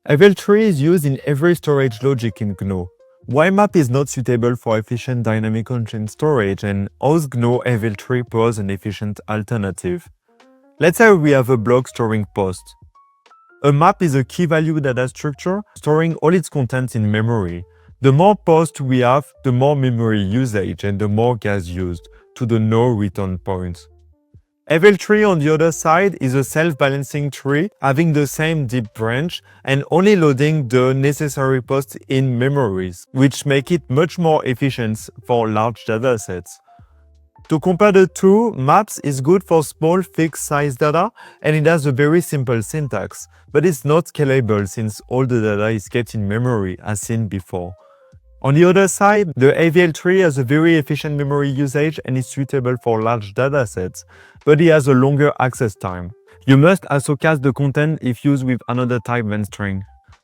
AVL Tree is used in every storage logic in GNO. Why map is not suitable for efficient dynamic on-chain storage, and how GNO AVL Tree poses an efficient alternative. Let's say we have a block storing posts. A map is a key-value data structure storing all its content in memory. The more posts we have, the more memory usage and the more gas used, to the no return point. AVL Tree, on the other side, is a self-balancing tree having the same deep branch and only loading the necessary posts in memories, which make it much more efficient for large datasets. To compare the two, Maps is good for small fixed-size data and it has a very simple syntax, but it's not scalable since all the data is kept in memory as seen before. On the other side, the AVL tree has a very efficient memory usage and is suitable for large datasets, but it has a longer access time. You must also cast the content if used with another type than string.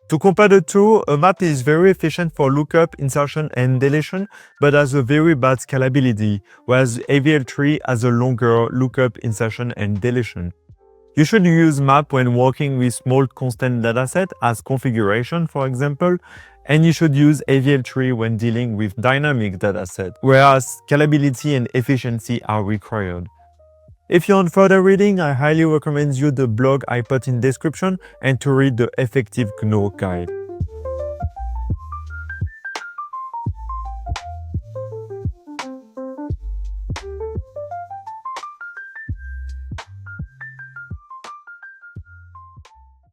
To compare the two, a map is very efficient for lookup, insertion and deletion, but has a very bad scalability, whereas AVL tree has a longer lookup, insertion and deletion. You should use map when working with small constant dataset as configuration, for example, and you should use AVL tree when dealing with dynamic dataset, whereas scalability and efficiency are required. If you want further reading, I highly recommend you the blog I put in description and to read the effective GNO guide.